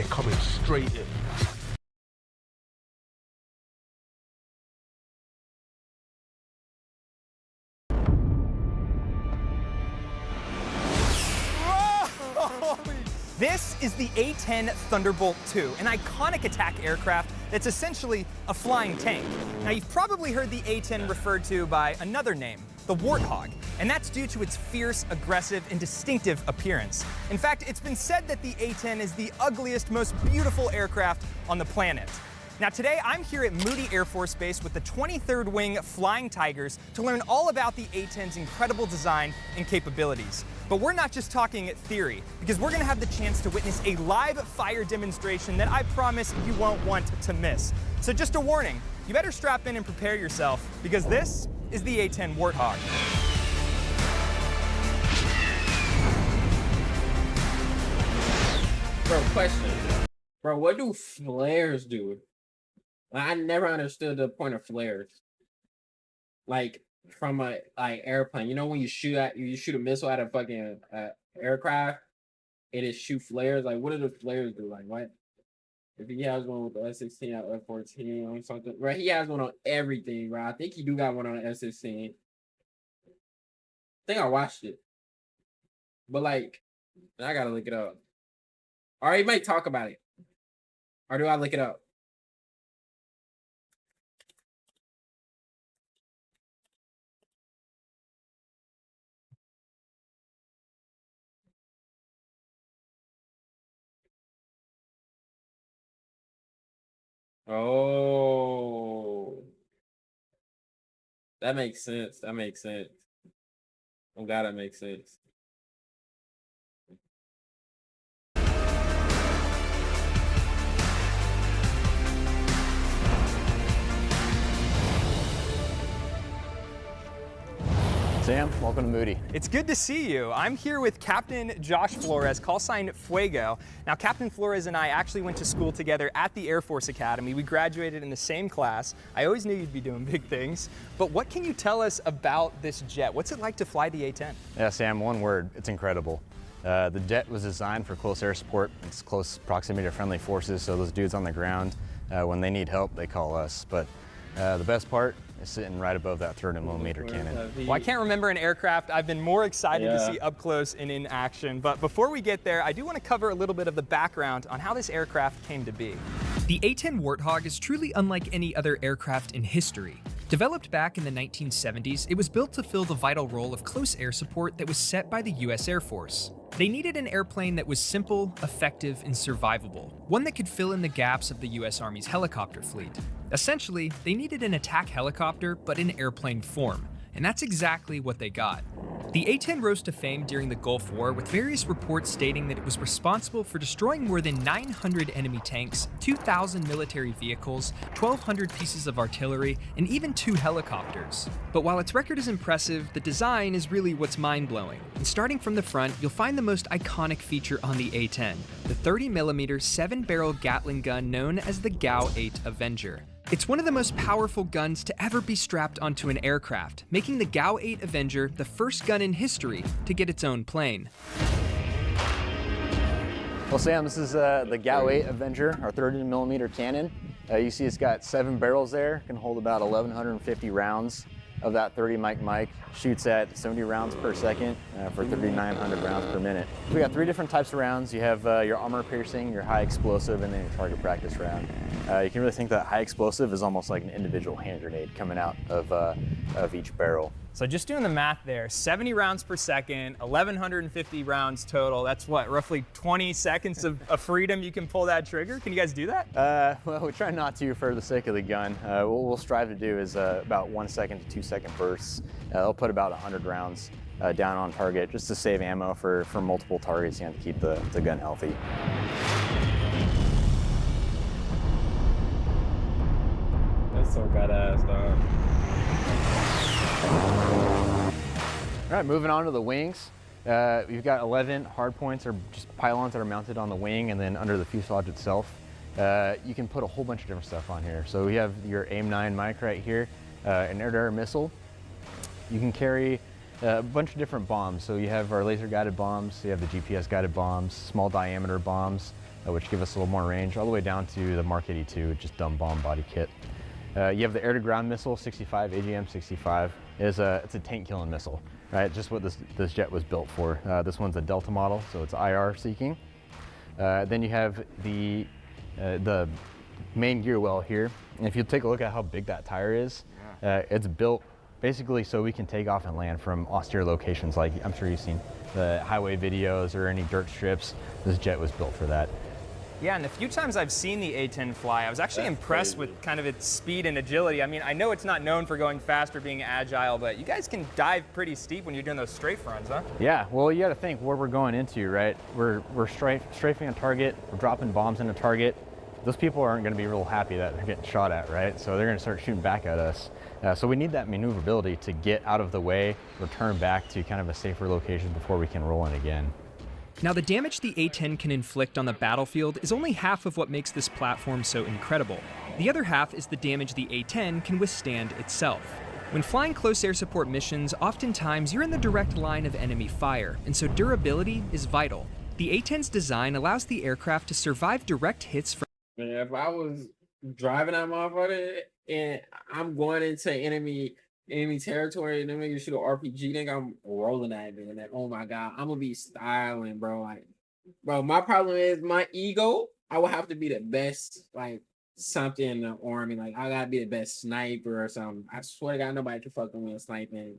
They're coming straight in. This is the A-10 Thunderbolt II, an iconic attack aircraft that's essentially a flying tank. Now, you've probably heard the A-10 referred to by another name, the Warthog, and that's due to its fierce, aggressive, and distinctive appearance. In fact, it's been said that the A-10 is the ugliest, most beautiful aircraft on the planet. Now today, I'm here at Moody Air Force Base with the 23rd Wing Flying Tigers to learn all about the A-10's incredible design and capabilities. But we're not just talking theory, because we're gonna have the chance to witness a live fire demonstration that I promise you won't want to miss. So just a warning, you better strap in and prepare yourself, because this is the A-10 Warthog. Bro, question. Bro, what do flares do? I never understood the point of flares. Like from a airplane, you know when you shoot a missile at a fucking aircraft, it shoot flares. Like what do the flares do? Like what? If he has one with the F-16 or F-14 or something, right? He has one on everything, right? I think he do got one on the F-16. I think I watched it, but like I gotta look it up. Or he might talk about it, or do I look it up? Oh, that makes sense. That makes sense. Oh God, that makes sense. Sam, welcome to Moody. It's good to see you. I'm here with Captain Josh Flores, call sign Fuego. Now, Captain Flores and I actually went to school together at the Air Force Academy. We graduated in the same class. I always knew you'd be doing big things. But what can you tell us about this jet? What's it like to fly the A-10? Yeah, Sam, one word, it's incredible. The jet was designed for close air support. It's close proximity to friendly forces, so those dudes on the ground, when they need help, they call us. But the best part is sitting right above that 30mm cannon. Well, I can't remember an aircraft I've been more excited to see up close and in action. But before we get there, I do want to cover a little bit of the background on how this aircraft came to be. The A-10 Warthog is truly unlike any other aircraft in history. Developed back in the 1970s, it was built to fill the vital role of close air support that was set by the US Air Force. They needed an airplane that was simple, effective, and survivable, one that could fill in the gaps of the US Army's helicopter fleet. Essentially, they needed an attack helicopter, but in airplane form, and that's exactly what they got. The A-10 rose to fame during the Gulf War, with various reports stating that it was responsible for destroying more than 900 enemy tanks, 2,000 military vehicles, 1,200 pieces of artillery, and even 2 helicopters. But while its record is impressive, the design is really what's mind-blowing. And starting from the front, you'll find the most iconic feature on the A-10, the 30mm 7-barrel Gatling gun known as the GAU-8 Avenger. It's one of the most powerful guns to ever be strapped onto an aircraft, making the GAU-8 Avenger the first gun in history to get its own plane. Well, Sam, this is the GAU-8 Avenger, our 30mm cannon. You see it's got 7 barrels there, can hold about 1,150 rounds of that 30 mic, shoots at 70 rounds per second for 3,900 rounds per minute. We got 3 different types of rounds. You have your armor piercing, your high explosive, and then your target practice round. You can really think that high explosive is almost like an individual hand grenade coming out of each barrel. So just doing the math there, 70 rounds per second, 1,150 rounds total. That's what, roughly 20 seconds of freedom you can pull that trigger? Can you guys do that? Well, we try not to for the sake of the gun. What we'll strive to do is about 1 second to 2 second bursts. They'll put about 100 rounds down on target just to save ammo for multiple targets. You have to keep the gun healthy. That's so badass, dog. All right, moving on to the wings. We've got 11 hard points, or just pylons that are mounted on the wing and then under the fuselage itself. You can put a whole bunch of different stuff on here. So we have your AIM-9 mic right here, an air-to-air missile. You can carry a bunch of different bombs. So you have our laser-guided bombs, you have the GPS-guided bombs, small diameter bombs, which give us a little more range, all the way down to the Mark 82, just dumb bomb body kit. You have the air-to-ground missile, 65, AGM-65. It's a tank-killing missile, right? Just what this jet was built for. This one's a Delta model, so it's IR seeking. Then you have the main gear well here. And if you take a look at how big that tire is, it's built basically so we can take off and land from austere locations. Like I'm sure you've seen the highway videos or any dirt strips. This jet was built for that. Yeah, and the few times I've seen the A-10 fly, I was actually impressed with kind of its speed and agility. I mean, I know it's not known for going fast or being agile, but you guys can dive pretty steep when you're doing those strafe runs, huh? Yeah, well, you got to think where we're going into, right? We're strafing a target, we're dropping bombs in a target. Those people aren't going to be real happy that they're getting shot at, right? So they're going to start shooting back at us. So we need that maneuverability to get out of the way, return back to kind of a safer location before we can roll in again. Now, the damage the A-10 can inflict on the battlefield is only half of what makes this platform so incredible. The other half is the damage the A-10 can withstand itself. When flying close air support missions, oftentimes you're in the direct line of enemy fire, and so durability is vital. The A-10's design allows the aircraft to survive direct hits from... If I was driving that motherfucker and I'm going into enemy territory and then you shoot an RPG, then I'm rolling at it. And then, oh my God, I'm gonna be styling, bro. Like, bro, my problem is my ego. I would have to be the best, like, something in the army. Like, I gotta be the best sniper or something. I swear to God, nobody can fuck with me in sniping.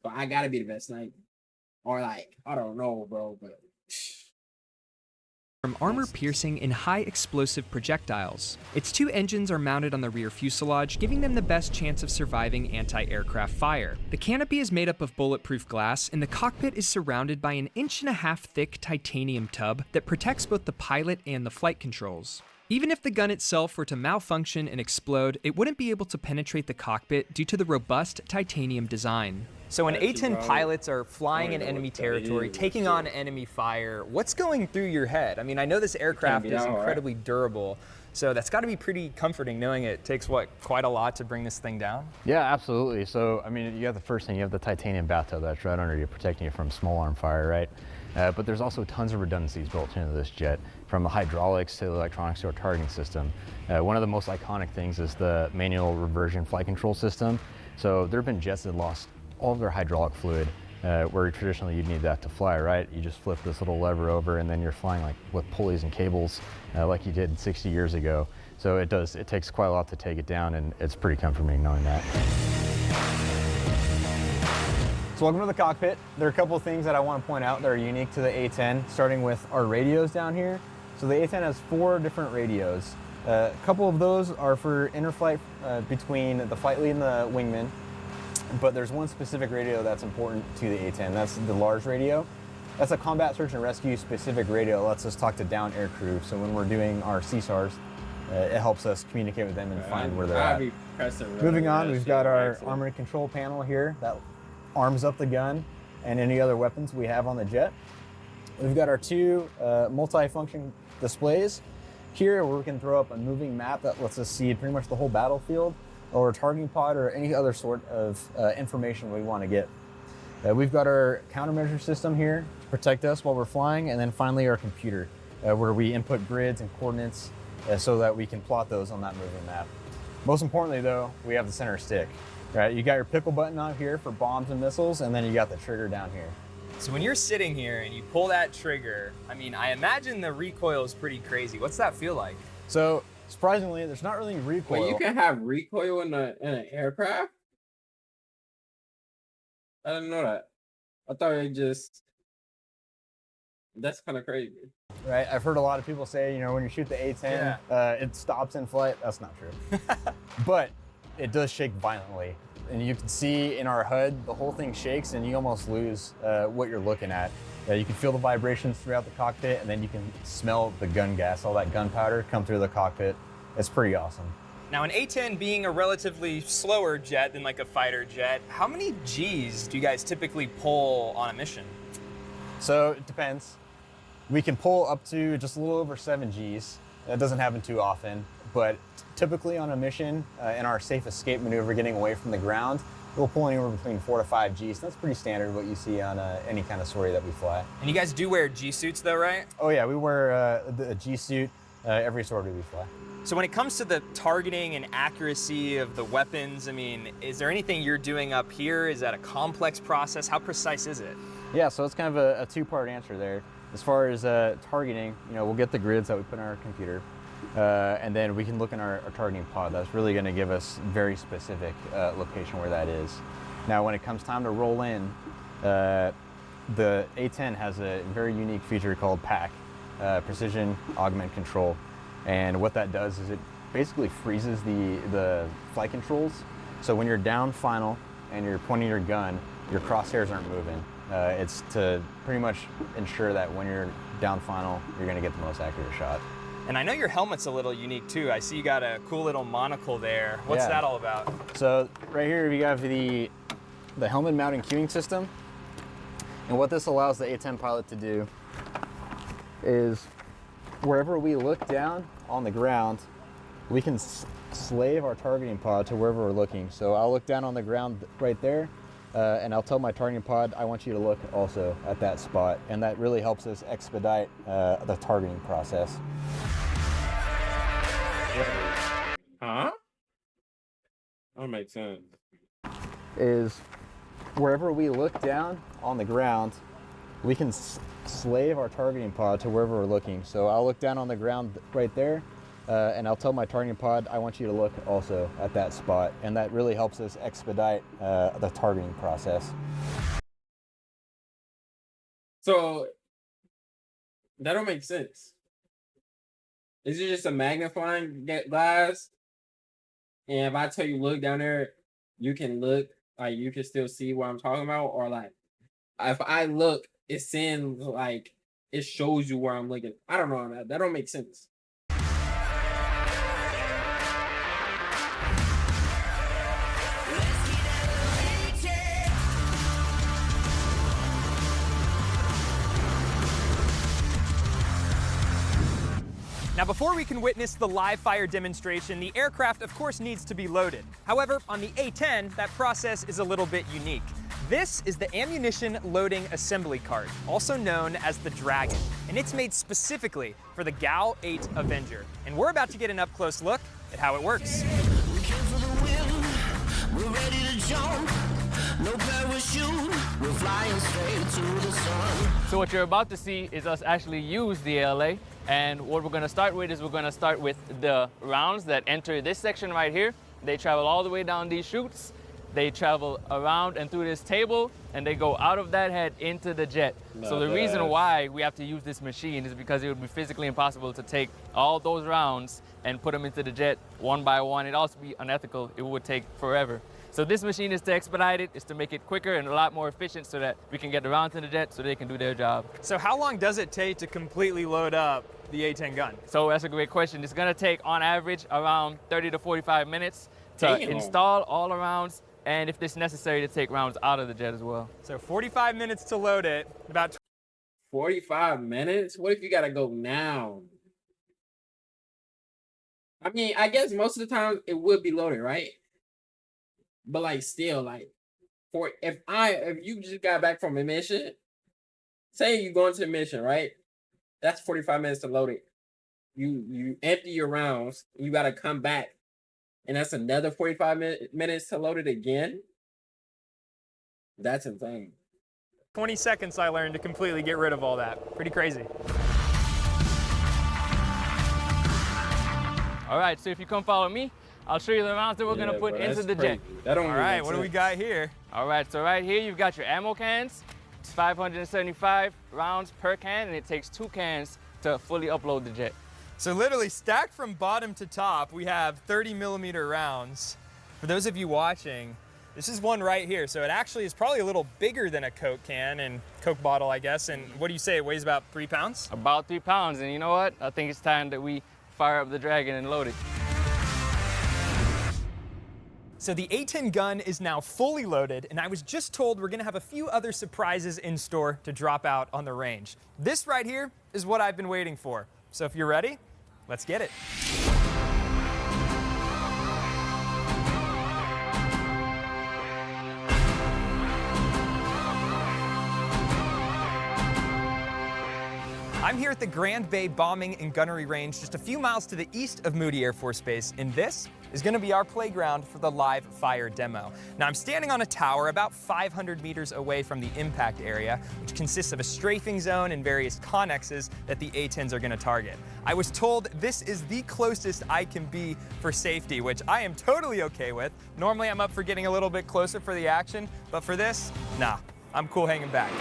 But I gotta be the best sniper. Or, like, I don't know, bro, but... from armor-piercing and high-explosive projectiles. Its two engines are mounted on the rear fuselage, giving them the best chance of surviving anti-aircraft fire. The canopy is made up of bulletproof glass, and the cockpit is surrounded by an 1.5-inch thick titanium tub that protects both the pilot and the flight controls. Even if the gun itself were to malfunction and explode, it wouldn't be able to penetrate the cockpit due to the robust titanium design. So when A-10 pilots are flying in enemy territory, taking on enemy fire, what's going through your head? I mean, I know this aircraft is incredibly durable, so that's got to be pretty comforting knowing it takes, quite a lot to bring this thing down? Yeah, absolutely. So, I mean, you have the first thing, you have the titanium bathtub that's right under you, protecting you from small arm fire, right? But there's also tons of redundancies built into this jet, from the hydraulics to the electronics to our targeting system. One of the most iconic things is the manual reversion flight control system. So there have been jets that lost all of their hydraulic fluid, where traditionally you'd need that to fly, right? You just flip this little lever over and then you're flying like with pulleys and cables like you did 60 years ago. So it takes quite a lot to take it down, and it's pretty comforting knowing that. So welcome to the cockpit. There are a couple of things that I want to point out that are unique to the A-10, starting with our radios down here. So the A-10 has 4 different radios. A couple of those are for interflight between the flight lead and the wingman. But there's one specific radio that's important to the A-10. That's the large radio. That's a combat search and rescue specific radio. It lets us talk to down air crew. So when we're doing our CSARs, it helps us communicate with them and find where they're at. Moving on, we've got our armored control panel here that arms up the gun and any other weapons we have on the jet. We've got our 2 multi-function displays here where we can throw up a moving map that lets us see pretty much the whole battlefield, or a targeting pod, or any other sort of information we want to get. We've got our countermeasure system here to protect us while we're flying, and then finally our computer, where we input grids and coordinates so that we can plot those on that moving map. Most importantly though, we have the center stick. Right, you got your pickle button out here for bombs and missiles, and then you got the trigger down here. So when you're sitting here and you pull that trigger, I mean, I imagine the recoil is pretty crazy. What's that feel like? So surprisingly, there's not really recoil. Wait, you can have recoil in an aircraft? I didn't know that. I thought it just... That's kind of crazy. Right, I've heard a lot of people say, you know, when you shoot the A-10, it stops in flight. That's not true. But it does shake violently. And you can see in our HUD, the whole thing shakes and you almost lose what you're looking at. You can feel the vibrations throughout the cockpit, and then you can smell the gun gas, all that gunpowder come through the cockpit. It's pretty awesome. Now, an A-10 being a relatively slower jet than like a fighter jet, how many Gs do you guys typically pull on a mission? So it depends. We can pull up to just a little over 7 Gs. That doesn't happen too often, but typically on a mission, in our safe escape maneuver getting away from the ground, We'll pull anywhere between 4 to 5 Gs. That's pretty standard what you see on any kind of sortie that we fly. And you guys do wear G suits though, right? Oh yeah, we wear the G suit every sortie we fly. So when it comes to the targeting and accuracy of the weapons, I mean, is there anything you're doing up here? Is that a complex process? How precise is it? Yeah, so it's kind of a two-part answer there. As far as targeting, we'll get the grids that we put in our computer, and then we can look in our targeting pod. That's really going to give us very specific location where that is. Now, when it comes time to roll in, the A-10 has a very unique feature called PAC, Precision Augment Control. And what that does is it basically freezes the flight controls. So when you're down final and you're pointing your gun, your crosshairs aren't moving. It's to pretty much ensure that when you're down final, you're gonna get the most accurate shot. And I know your helmet's a little unique too. I see you got a cool little monocle there. What's that all about? So right here we have the helmet mounting cueing system. And what this allows the A-10 pilot to do is wherever we look down on the ground, we can slave our targeting pod to wherever we're looking. So I'll look down on the ground right there, and I'll tell my targeting pod, I want you to look also at that spot. And that really helps us expedite the targeting process. Huh? That makes sense. Is wherever we look down on the ground, we can slave our targeting pod to wherever we're looking. So I'll look down on the ground right there, and I'll tell my targeting pod, I want you to look also at that spot. And that really helps us expedite the targeting process. So that don't make sense. Is it just a magnifying glass? And if I tell you look down there, you can look, like you can still see what I'm talking about? Or like, if I look, it's saying like, it shows you where I'm looking. I don't know, that don't make sense. Now, before we can witness the live fire demonstration, the aircraft, of course, needs to be loaded. However, on the A-10, that process is a little bit unique. This is the ammunition loading assembly cart, also known as the Dragon, and it's made specifically for the GAU-8 Avenger. And we're about to get an up-close look at how it works. We came for the win, we're ready to jump. No parachute, we're flying straight to the sun. So what you're about to see is us actually use the ALA. And what we're going to start with is we're going to start with the rounds that enter this section right here. They travel all the way down these chutes. They travel around and through this table, and they go out of that head into the jet. So the reason why we have to use this machine is because it would be physically impossible to take all those rounds and put them into the jet one by one. It'd also be unethical. It would take forever. So this machine is to expedite it, is to make it quicker and a lot more efficient so that we can get the rounds in the jet so they can do their job. So how long does it take to completely load up the A-10 gun? So that's a great question. It's gonna take on average around 30 to 45 minutes to install all the rounds, and if it's necessary to take rounds out of the jet as well. So 45 minutes to load it, about 45 minutes? What if you gotta go now? I mean, I guess most of the time it would be loaded, right? But like still, like if you just got back from a mission, say you going to a mission, right? That's 45 minutes to load it. You empty your rounds, you gotta come back, and that's another 45 minutes to load it again. That's insane. 20 seconds I learned to completely get rid of all that. Pretty crazy. All right, so if you come follow me, I'll show you the rounds that we're gonna put into the jet. That don't All right, what do we got here? All right, so right here you've got your ammo cans. It's 575 rounds per can, and it takes 2 cans to fully upload the jet. So literally stacked from bottom to top, we have 30mm rounds. For those of you watching, this is one right here. So it actually is probably a little bigger than a Coke can and Coke bottle, I guess. And what do you say, it weighs about 3 pounds? About 3 pounds, and you know what? I think it's time that we fire up the Dragon and load it. So the A-10 gun is now fully loaded, and I was just told we're gonna have a few other surprises in store to drop out on the range. This right here is what I've been waiting for. So if you're ready, let's get it. I'm here at the Grand Bay Bombing and Gunnery Range just a few miles to the east of Moody Air Force Base, and this is going to be our playground for the live fire demo. Now I'm standing on a tower about 500 meters away from the impact area, which consists of a strafing zone and various connexes that the A-10s are going to target. I was told this is the closest I can be for safety, which I am totally okay with. Normally I'm up for getting a little bit closer for the action, but for this, nah, I'm cool hanging back.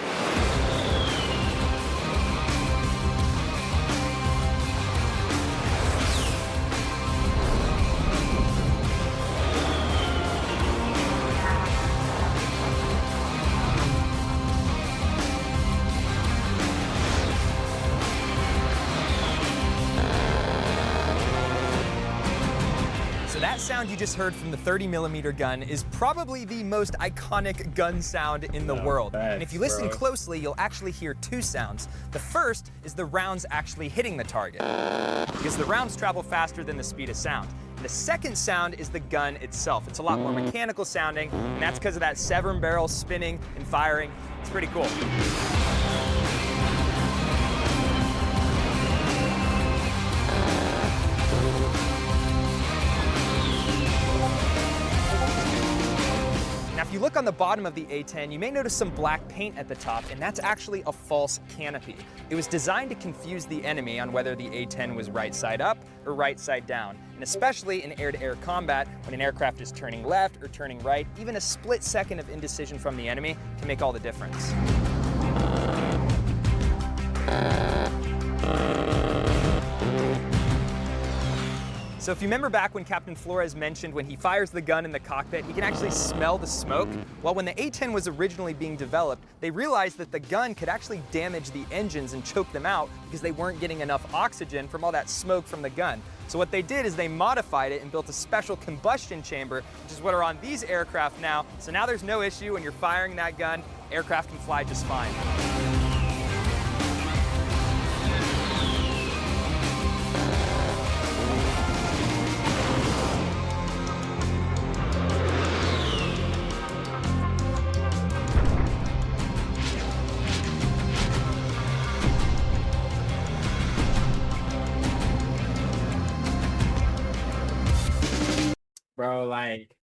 That sound you just heard from the 30mm gun is probably the most iconic gun sound in the world. And if you listen closely, you'll actually hear two sounds. The first is the rounds actually hitting the target, because the rounds travel faster than the speed of sound. And the second sound is the gun itself. It's a lot more mechanical sounding, and that's because of that 7 barrels spinning and firing. It's pretty cool. Now, if you look on the bottom of the A-10, you may notice some black paint at the top, and that's actually a false canopy. It was designed to confuse the enemy on whether the A-10 was right side up or right side down. And especially in air-to-air combat, when an aircraft is turning left or turning right, even a split second of indecision from the enemy can make all the difference. So if you remember back when Captain Flores mentioned when he fires the gun in the cockpit, he can actually smell the smoke. Well, when the A-10 was originally being developed, they realized that the gun could actually damage the engines and choke them out because they weren't getting enough oxygen from all that smoke from the gun. So what they did is they modified it and built a special combustion chamber, which is what are on these aircraft now. So now there's no issue when you're firing that gun, aircraft can fly just fine. Bro, like,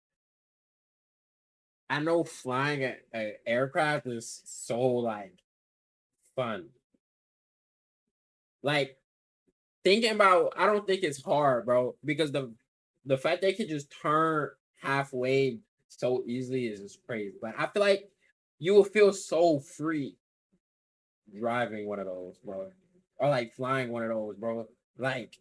I know flying an aircraft is so, like, fun. Like, thinking about, I don't think it's hard, bro, because the fact they can just turn halfway so easily is just crazy. But I feel like you will feel so free driving one of those, bro, or like flying one of those, bro. Like,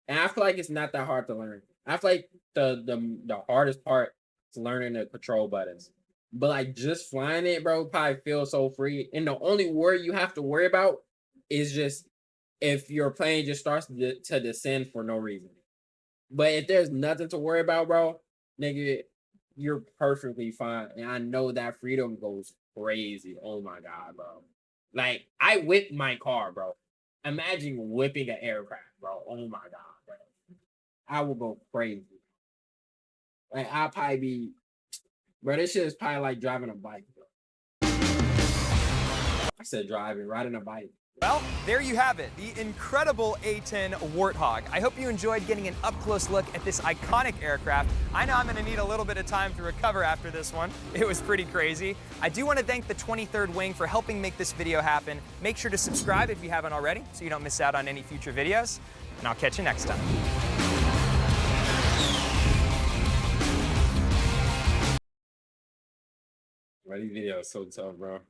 and I feel like it's not that hard to learn. I feel like the hardest part is learning the control buttons. But like just flying it, bro, probably feels so free. And the only worry you have to worry about is just if your plane just starts to descend for no reason. But if there's nothing to worry about, bro, nigga, you're perfectly fine. And I know that freedom goes crazy. Oh my God, bro. Like, I whipped my car, bro. Imagine whipping an aircraft, bro. Oh my God, bro. I will go crazy. Like, I'll probably be, bro, this shit is probably like driving a bike, bro. I said riding a bike. Well, there you have it, the incredible A-10 Warthog. I hope you enjoyed getting an up-close look at this iconic aircraft. I know I'm gonna need a little bit of time to recover after this one. It was pretty crazy. I do wanna thank the 23rd Wing for helping make this video happen. Make sure to subscribe if you haven't already so you don't miss out on any future videos, and I'll catch you next time. Bro, these videos so tough, bro.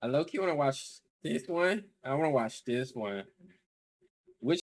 I low-key wanna watch this one. I wanna watch this one.